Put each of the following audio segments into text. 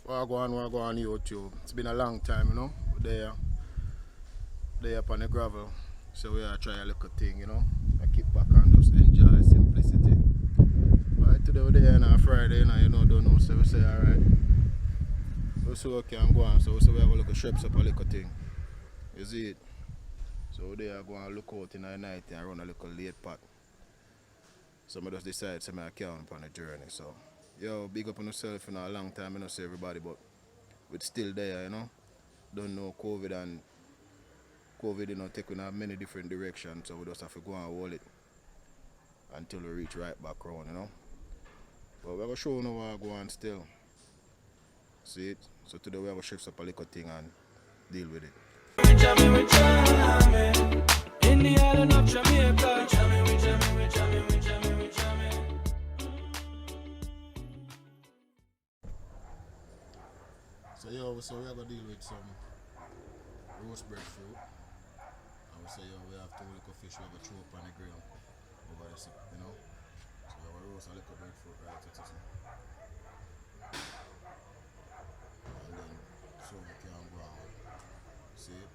What go on YouTube. It's been a long time, you know. There up on the gravel. So we are trying a little thing, you know. I keep back and just enjoy simplicity. Right, today we're there on a Friday, you know, don't know, so we say alright. We see what can go on, so we say we have a little shapes up a little thing. You see it? So they are going to look out in the night and run a little late pot. So I just decide to I carry on the journey. So yo, big up on yourself, you know, a long time I don't see everybody, but we're still there, you know. Don't know COVID, you know, taking in many different directions, so we just have to go and hold it until we reach right back round, you know. But we have a show now what go on still. See it? So today we have a shift up a little thing and deal with it. In the island of Jamaica. So yo, so we are gonna deal with some roast breadfruit. And we say yo, we have two little fish we have a throw up on the grill over there, you know. So we have a roast a little breadfruit right to this. And then so we can go on. See it?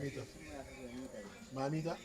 Meter. My meter?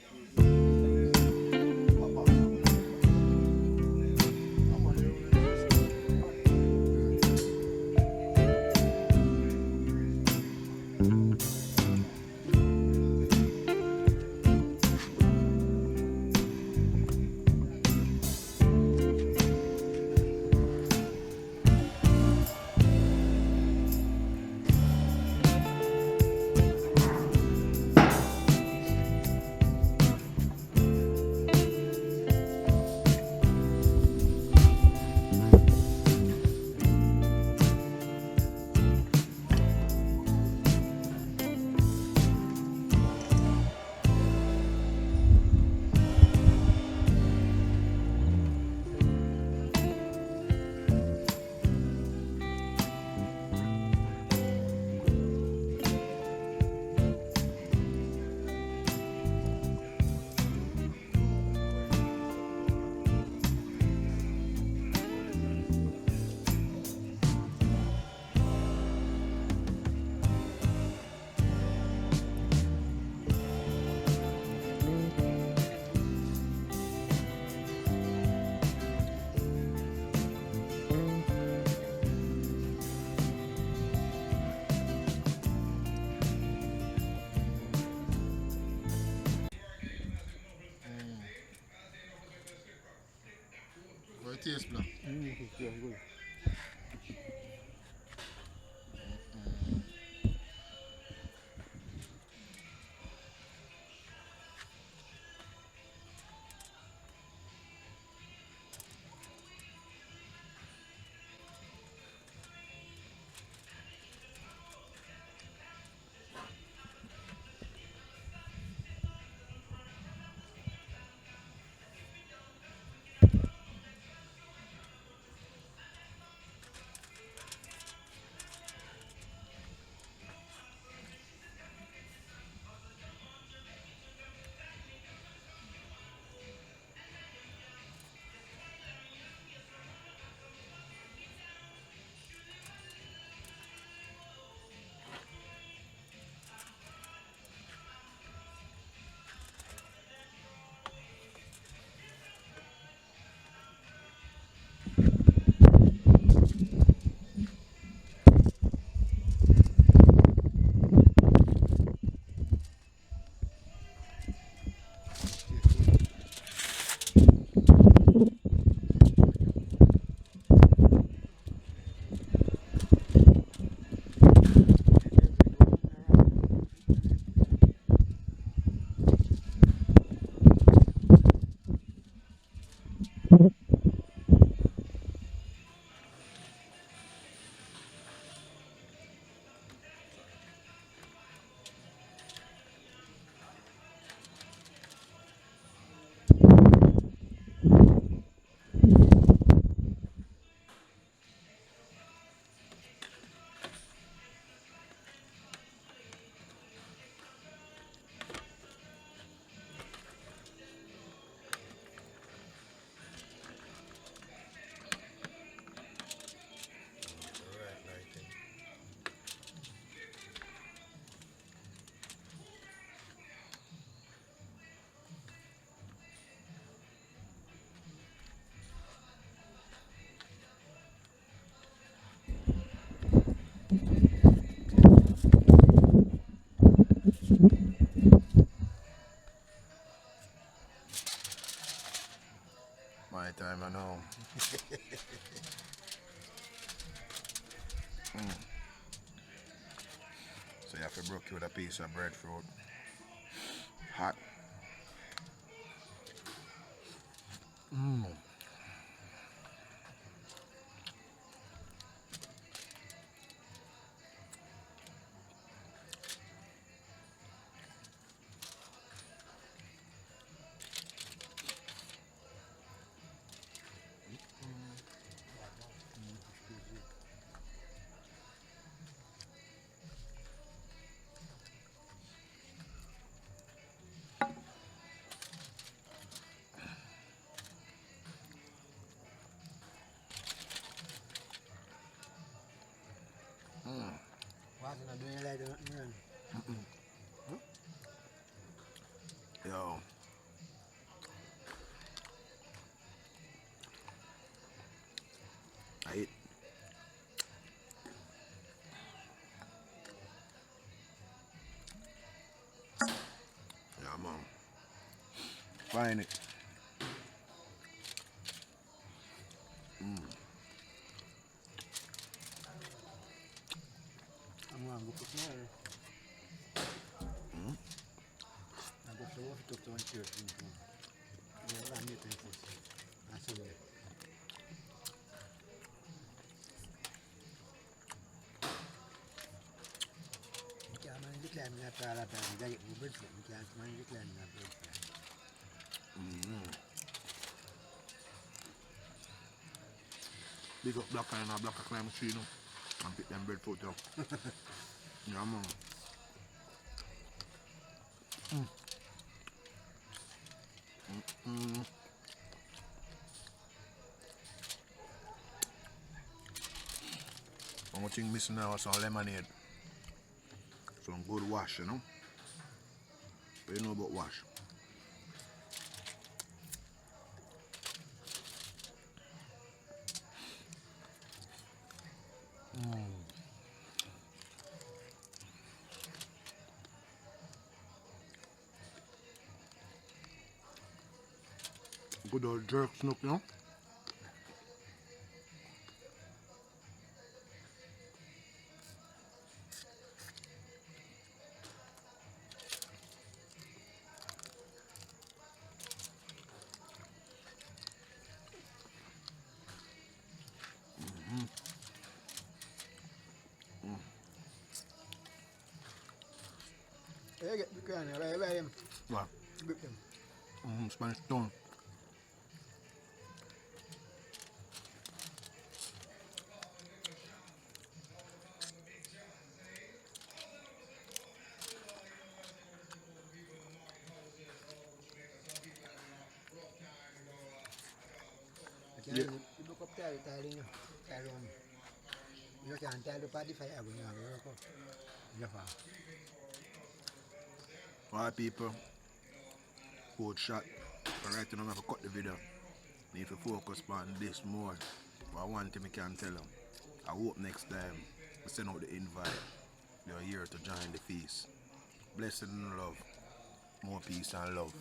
What it tastes like? It's very good. My time I know. So you have to broke it with a piece of breadfruit. Hot. What's not doing like that, man? Yo. I eat. Yeah, man. Find it. I'm going to go put more. I'm going to go to the church. I'm meeting first. That's it. You can't manage the climbing after all that time. You got to get more bread for it. You can't manage the climbing after that. Big up Black and Black climb tree, you know. And pick them breadfruit, yo. Yeah, man. One thing missing now is some lemonade. Some good wash, you know. What you know about wash? Good old jerk snook, you know. Hey, get the crown. Where him? What? Grip him. Spanish town. You look up there, tiling you. Tile on. You can't tile the party fire going on. You look up. You fall. Alright, people. Code shot. Alright, you know, I have to cut the video. Need to focus on this more. But one thing I can tell them. I hope next time we send out the invite. You're here to join the feast. Blessing and love. More peace and love.